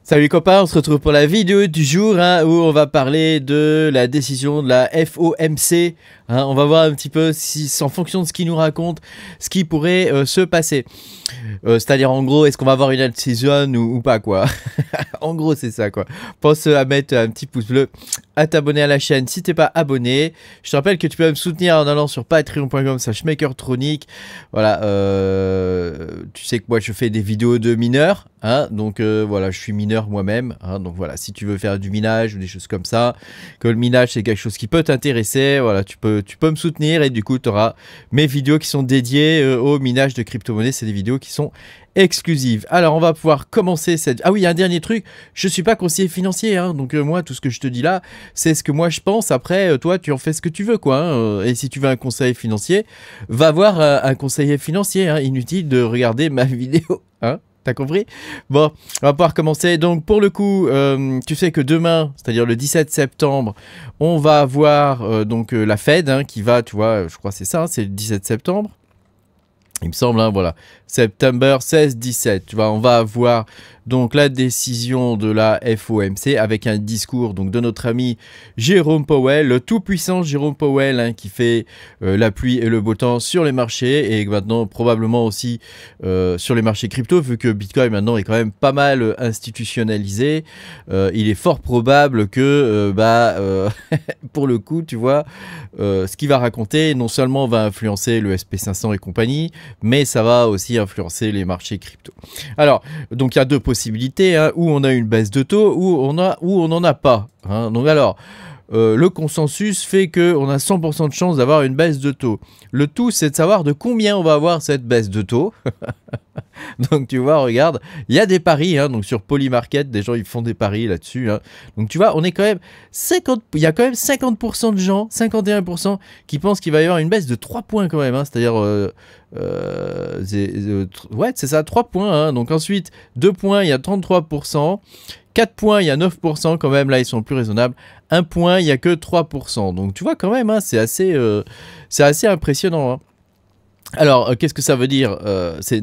Salut les copains, on se retrouve pour la vidéo du jour où on va parler de la décision de la FOMC. On va voir un petit peu si, en fonction de ce qu'il nous raconte, ce qui pourrait se passer. C'est-à-dire en gros, est-ce qu'on va avoir une alt season ou pas quoi. En gros c'est ça quoi. Pense à mettre un petit pouce bleu, à t'abonner à la chaîne si t'es pas abonné. Je te rappelle que tu peux me soutenir en allant sur patreon.com/makertronic. Voilà, tu sais que moi je fais des vidéos de mineurs. Donc voilà, je suis mineur moi-même, donc voilà, si tu veux faire du minage ou des choses comme ça, que le minage c'est quelque chose qui peut t'intéresser, voilà, tu peux me soutenir et du coup tu auras mes vidéos qui sont dédiées au minage de crypto-monnaies, c'est des vidéos qui sont exclusives. Alors on va pouvoir commencer cette... Ah oui, il y a un dernier truc, je suis pas conseiller financier, donc moi tout ce que je te dis là, c'est ce que moi je pense, après toi tu en fais ce que tu veux quoi, et si tu veux un conseiller financier, va voir un conseiller financier, inutile de regarder ma vidéo, T'as compris? Bon, on va pouvoir commencer. Donc, pour le coup, tu sais que demain, c'est-à-dire le 17 septembre, on va avoir donc la Fed qui va, tu vois, je crois que c'est ça, c'est le 17 septembre. Il me semble, voilà, septembre 16-17, tu vois, on va avoir donc la décision de la FOMC avec un discours donc de notre ami Jérôme Powell, le tout-puissant Jérôme Powell qui fait la pluie et le beau temps sur les marchés et maintenant probablement aussi sur les marchés crypto vu que Bitcoin maintenant est quand même pas mal institutionnalisé. Il est fort probable que pour le coup, tu vois, ce qu'il va raconter non seulement va influencer le SP500 et compagnie, mais ça va aussi influencer les marchés crypto. Alors, donc il y a deux possibilités, où on a une baisse de taux, où on n'en a pas. Donc alors, le consensus fait qu'on a 100% de chance d'avoir une baisse de taux. Le tout, c'est de savoir de combien on va avoir cette baisse de taux. Donc tu vois, regarde, il y a des paris, donc sur Polymarket, des gens ils font des paris là-dessus. Donc tu vois, on est quand même 50, il y a quand même 50% de gens, 51% qui pensent qu'il va y avoir une baisse de 3 points quand même, c'est-à-dire ouais, c'est ça, 3 points. Donc ensuite, 2 points, il y a 33%. 4 points, il y a 9% quand même, là ils sont plus raisonnables. 1 point, il n'y a que 3%. Donc tu vois quand même, c'est assez impressionnant. Alors, qu'est-ce que ça veut dire?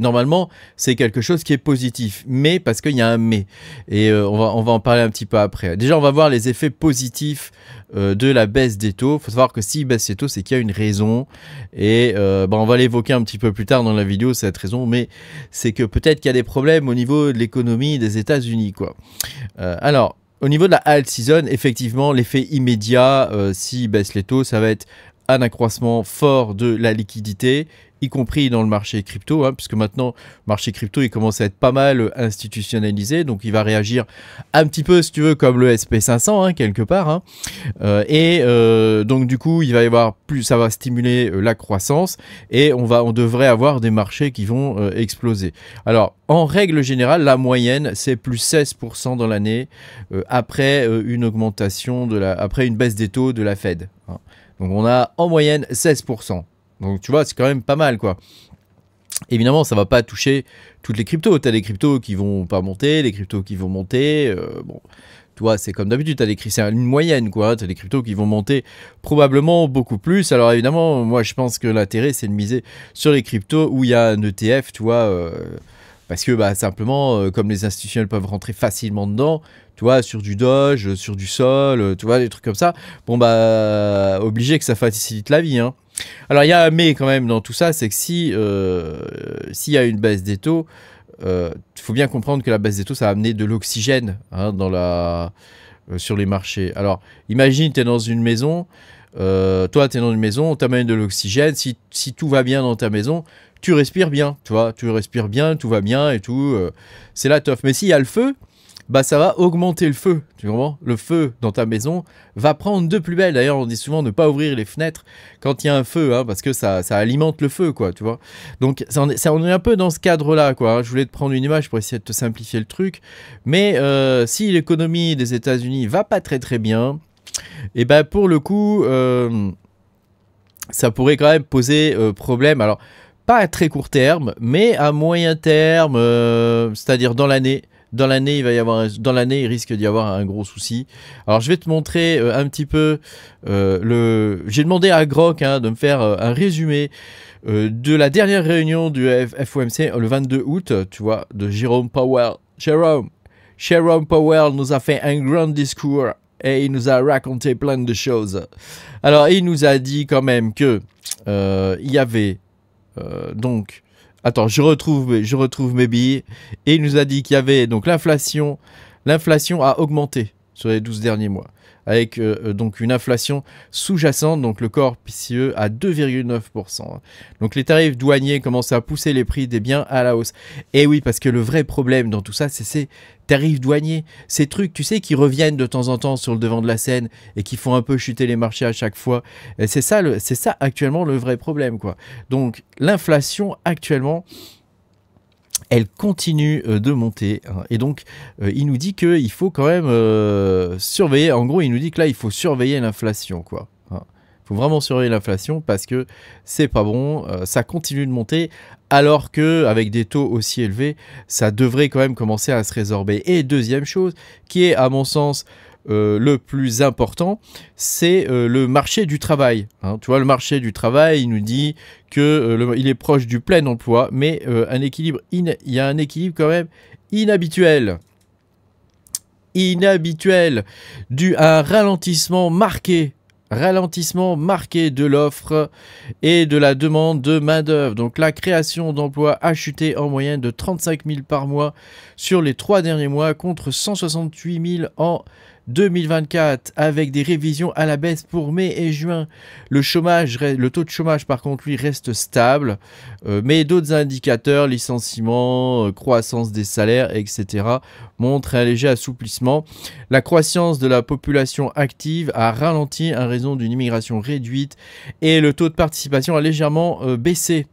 Normalement, c'est quelque chose qui est positif, mais parce qu'il y a un mais. Et on va en parler un petit peu après. Déjà, on va voir les effets positifs de la baisse des taux. Il faut savoir que s'il baisse les taux, c'est qu'il y a une raison. Et on va l'évoquer un petit peu plus tard dans la vidéo, cette raison, mais c'est que peut-être qu'il y a des problèmes au niveau de l'économie des États-Unis, quoi. Alors, au niveau de la alt season, effectivement, l'effet immédiat, s'il baisse les taux, ça va être un accroissement fort de la liquidité, y compris dans le marché crypto, puisque maintenant, le marché crypto, il commence à être pas mal institutionnalisé, donc il va réagir un petit peu, si tu veux, comme le SP500, quelque part. Donc du coup, il va y avoir plus, ça va stimuler la croissance, et on devrait avoir des marchés qui vont exploser. Alors, en règle générale, la moyenne, c'est plus 16% dans l'année, après une augmentation, après une baisse des taux de la Fed. Donc on a en moyenne 16%. Donc tu vois, c'est quand même pas mal quoi. Évidemment, ça va pas toucher toutes les cryptos. Tu as des cryptos qui vont pas monter, des cryptos qui vont monter. Bon, tu vois, c'est comme d'habitude, c'est une moyenne quoi. Tu as des cryptos qui vont monter probablement beaucoup plus. Alors évidemment, moi je pense que l'intérêt c'est de miser sur les cryptos où il y a un ETF, tu vois. Parce que simplement, comme les institutionnels peuvent rentrer facilement dedans, tu vois, sur du Doge, sur du Sol, tu vois, des trucs comme ça, obligé que ça facilite la vie. Alors, il y a un mais quand même dans tout ça, c'est que s'il y a une baisse des taux, il faut bien comprendre que la baisse des taux, ça va amener de l'oxygène sur les marchés. Alors, imagine, tu es dans une maison, toi, tu es dans une maison, on t'amène de l'oxygène, si tout va bien dans ta maison, tu respires bien, tu vois, tu respires bien, tout va bien et tout, c'est la teuf. Mais s'il y a le feu, ça va augmenter le feu, tu comprends? Le feu dans ta maison va prendre de plus belle. D'ailleurs, on dit souvent de ne pas ouvrir les fenêtres quand il y a un feu, parce que ça alimente le feu, quoi, tu vois. Donc, on est un peu dans ce cadre-là, quoi. Je voulais te prendre une image pour essayer de te simplifier le truc. Mais si l'économie des États-Unis va pas très très bien, et pour le coup, ça pourrait quand même poser problème. Alors, pas à très court terme, mais à moyen terme, c'est-à-dire dans l'année. Dans l'année, il risque d'y avoir un gros souci. Alors, je vais te montrer un petit peu J'ai demandé à Grok de me faire un résumé de la dernière réunion du FOMC le 22 août, tu vois, de Jérôme Powell. Jerome Powell nous a fait un grand discours et il nous a raconté plein de choses. Alors, il nous a dit quand même que il y avait donc... Attends, je retrouve mes billets. Et il nous a dit qu'il y avait donc l'inflation. L'inflation a augmenté sur les 12 derniers mois. Avec donc une inflation sous-jacente, donc le corps PCE à 2,9%. Donc les tarifs douaniers commencent à pousser les prix des biens à la hausse. Et oui, parce que le vrai problème dans tout ça, c'est ces tarifs douaniers. Ces trucs, tu sais, qui reviennent de temps en temps sur le devant de la scène et qui font un peu chuter les marchés à chaque fois. C'est ça actuellement le vrai problème, quoi. Donc l'inflation actuellement... elle continue de monter. Hein. Et donc, il nous dit qu'il faut quand même surveiller. En gros, il nous dit que là, il faut surveiller l'inflation, quoi. Hein. Il faut vraiment surveiller l'inflation parce que c'est pas bon. Ça continue de monter alors que avec des taux aussi élevés, ça devrait quand même commencer à se résorber. Et deuxième chose, qui est à mon sens le plus important, c'est le marché du travail. Hein. Tu vois, le marché du travail, il nous dit que il est proche du plein emploi, mais il y a un équilibre quand même inhabituel. Dû à un ralentissement marqué de l'offre et de la demande de main-d'œuvre. Donc la création d'emplois a chuté en moyenne de 35 000 par mois sur les 3 derniers mois contre 168 000 en 2024 avec des révisions à la baisse pour mai et juin. Le taux de chômage par contre lui reste stable, mais d'autres indicateurs, licenciements, croissance des salaires, etc. montrent un léger assouplissement. La croissance de la population active a ralenti en raison d'une immigration réduite et le taux de participation a légèrement baissé.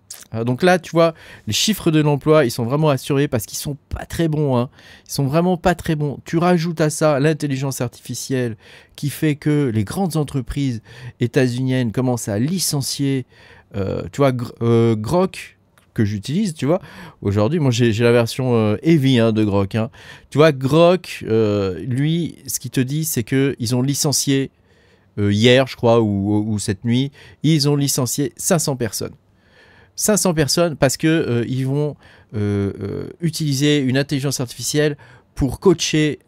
Donc là, tu vois, les chiffres de l'emploi, ils sont vraiment à surveiller parce qu'ils sont pas très bons. Hein. Ils sont vraiment pas très bons. Tu rajoutes à ça l'intelligence artificielle qui fait que les grandes entreprises états-uniennes commencent à licencier. Tu vois, Grok que j'utilise, tu vois. Aujourd'hui, moi, j'ai la version heavy de Grok. Hein. Tu vois, Grok, lui, ce qu'il te dit, c'est qu'ils ont licencié hier, je crois, ou cette nuit, ils ont licencié 500 personnes. 500 personnes parce que ils vont utiliser une intelligence artificielle pour coacher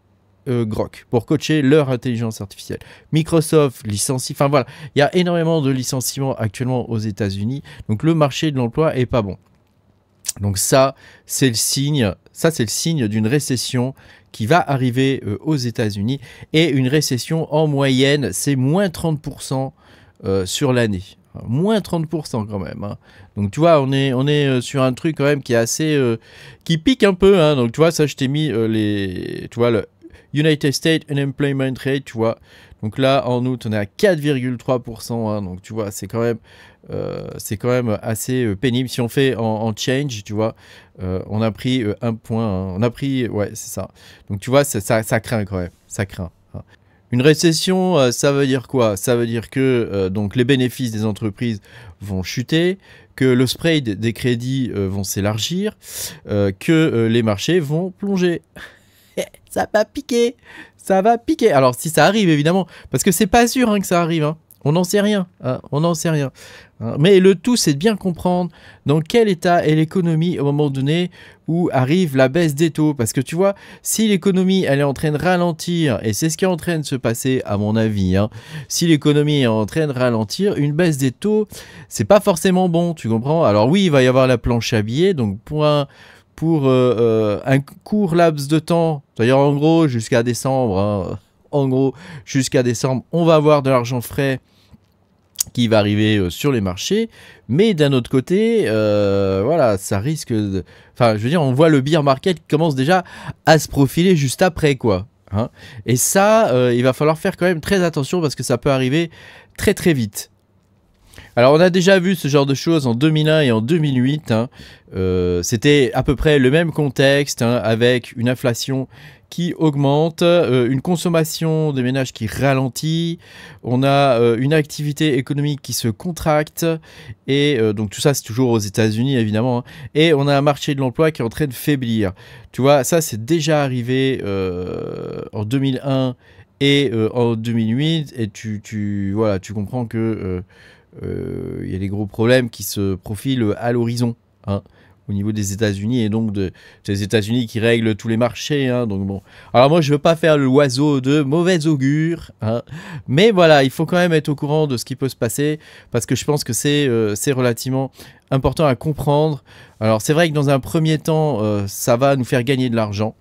Grok, pour coacher leur intelligence artificielle. Microsoft licencie, enfin voilà, il y a énormément de licenciements actuellement aux États-Unis, donc le marché de l'emploi est pas bon. Donc ça, c'est le signe d'une récession qui va arriver aux États-Unis et une récession en moyenne, c'est moins 30% sur l'année. Moins 30% quand même. Hein. Donc tu vois, on est sur un truc quand même qui est assez... qui pique un peu. Hein. Donc tu vois, ça je t'ai mis tu vois, le United States Unemployment Rate, tu vois. Donc là, en août, on est à 4,3%. Hein. Donc tu vois, c'est quand même assez pénible. Si on fait en change, tu vois, on a pris un point. Hein. On a pris... Ouais, c'est ça. Donc tu vois, ça craint quand même. Ça craint. Hein. Une récession, ça veut dire quoi? Ça veut dire que donc les bénéfices des entreprises vont chuter, que le spread des crédits vont s'élargir, que les marchés vont plonger. Ça va piquer, ça va piquer. Alors si ça arrive évidemment, parce que c'est pas sûr que ça arrive. Hein. On n'en sait rien, hein, on n'en sait rien. Hein. Mais le tout, c'est de bien comprendre dans quel état est l'économie au moment donné où arrive la baisse des taux. Parce que tu vois, si l'économie, elle est en train de ralentir, et c'est ce qui est en train de se passer à mon avis, hein, si l'économie est en train de ralentir, une baisse des taux, c'est pas forcément bon, tu comprends? Alors oui, il va y avoir la planche à billets, donc pour un court laps de temps, c'est-à-dire en gros jusqu'à décembre, hein, en gros jusqu'à décembre, on va avoir de l'argent frais qui va arriver sur les marchés, mais d'un autre côté, voilà, ça risque de... Enfin, je veux dire, on voit le bear market qui commence déjà à se profiler juste après, quoi. Hein. Et ça, il va falloir faire quand même très attention parce que ça peut arriver très très vite. Alors on a déjà vu ce genre de choses en 2001 et en 2008, hein. C'était à peu près le même contexte, hein, avec une inflation qui augmente, une consommation des ménages qui ralentit, on a une activité économique qui se contracte, et donc tout ça c'est toujours aux États-Unis évidemment, hein, et on a un marché de l'emploi qui est en train de faiblir. Tu vois, ça c'est déjà arrivé en 2001 et en 2008, et voilà, tu comprends que... y a des gros problèmes qui se profilent à l'horizon. Hein. au niveau des États-Unis et donc des États-Unis qui règlent tous les marchés. Hein, donc bon. Alors moi, je veux pas faire l'oiseau de mauvais augure, hein, mais voilà, il faut quand même être au courant de ce qui peut se passer parce que je pense que c'est relativement important à comprendre. Alors c'est vrai que dans un premier temps, ça va nous faire gagner de l'argent.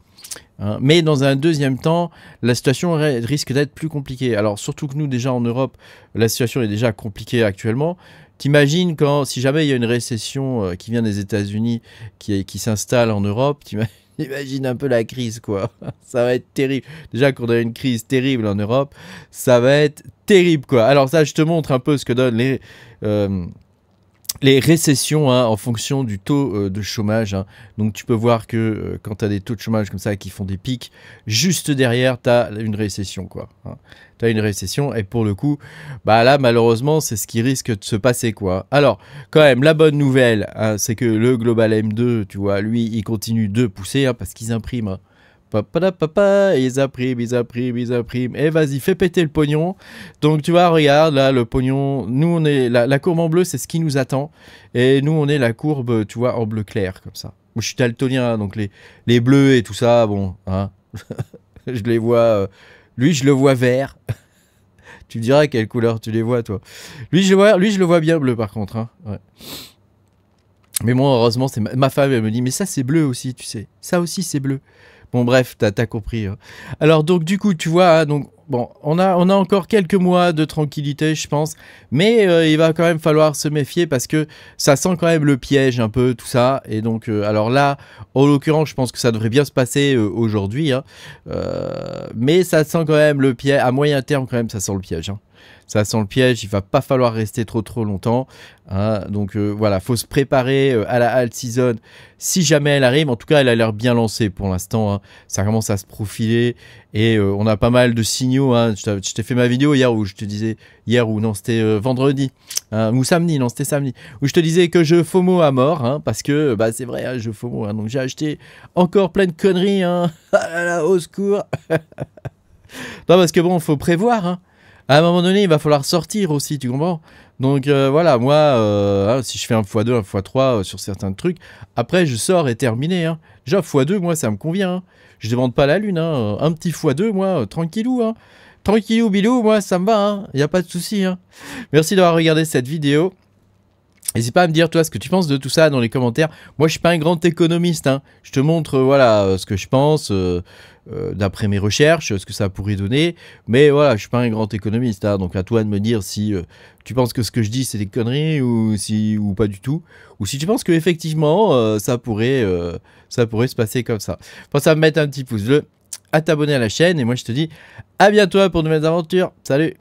Hein, mais dans un deuxième temps, la situation risque d'être plus compliquée. Alors surtout que nous déjà en Europe, la situation est déjà compliquée actuellement. T'imagines si jamais il y a une récession qui vient des États-Unis, qui s'installe en Europe, t'imagines un peu la crise quoi. Ça va être terrible. Déjà qu'on a une crise terrible en Europe, ça va être terrible quoi. Alors ça, je te montre un peu ce que donnent les récessions hein, en fonction du taux de chômage. Hein. Donc tu peux voir que quand tu as des taux de chômage comme ça qui font des pics, juste derrière, tu as une récession. Quoi, hein. Tu as une récession et pour le coup, bah là malheureusement, c'est ce qui risque de se passer. Quoi. Alors quand même, la bonne nouvelle, hein, c'est que le Global M2, tu vois, lui, il continue de pousser hein, parce qu'ils impriment. Hein. Ils impriment. Et vas-y, fais péter le pognon. Donc tu vois, regarde là, le pognon. Nous, on est la courbe en bleu, c'est ce qui nous attend. Et nous, on est la courbe, tu vois, en bleu clair, comme ça. Moi, je suis daltonien, donc les bleus et tout ça, bon, hein. Je les vois. Lui, je le vois vert. Tu me diras quelle couleur tu les vois, toi. Lui, je le vois bien bleu, par contre. Hein. Ouais. Mais moi, heureusement, c'est ma femme, elle me dit, mais ça, c'est bleu aussi, tu sais. Ça aussi, c'est bleu. Bon bref, t'as compris. Hein. Alors donc du coup, tu vois, hein, donc bon, on a encore quelques mois de tranquillité, je pense, mais il va quand même falloir se méfier parce que ça sent quand même le piège un peu tout ça. Et donc, alors là, en l'occurrence, je pense que ça devrait bien se passer aujourd'hui, hein, mais ça sent quand même le piège à moyen terme quand même, ça sent le piège. Hein. Ça sent le piège, il va pas falloir rester trop longtemps. Hein. Donc voilà, faut se préparer à la alt season si jamais elle arrive. En tout cas, elle a l'air bien lancée pour l'instant. Hein. Ça commence à se profiler et on a pas mal de signaux. Hein. Je t'ai fait ma vidéo hier où je te disais, non, c'était vendredi hein, ou samedi, non, c'était samedi, où je te disais que je FOMO à mort hein, parce que bah, c'est vrai, hein, je FOMO. Hein. Donc j'ai acheté encore plein de conneries. Hein. Au secours. Non, parce que bon, faut prévoir. Hein. À un moment donné, il va falloir sortir aussi, tu comprends? Donc voilà, moi, hein, si je fais un x2, un x3 sur certains trucs, après je sors et terminé. Hein. Déjà, x2, moi, ça me convient. Hein. Je demande pas la lune. Hein. Un petit x2, moi, tranquillou. Hein. Tranquillou, bilou, moi, ça me va. Il n'y a pas de souci. Hein. Merci d'avoir regardé cette vidéo. N'hésite pas à me dire, toi, ce que tu penses de tout ça dans les commentaires. Moi, je suis pas un grand économiste. Hein. Je te montre, voilà, ce que je pense d'après mes recherches, ce que ça pourrait donner. Mais voilà, je suis pas un grand économiste. Hein. Donc, à toi de me dire si tu penses que ce que je dis, c'est des conneries ou pas du tout. Ou si tu penses qu'effectivement, ça pourrait se passer comme ça. Pense à me mettre un petit pouce bleu, à t'abonner à la chaîne. Et moi, je te dis à bientôt pour de nouvelles aventures. Salut!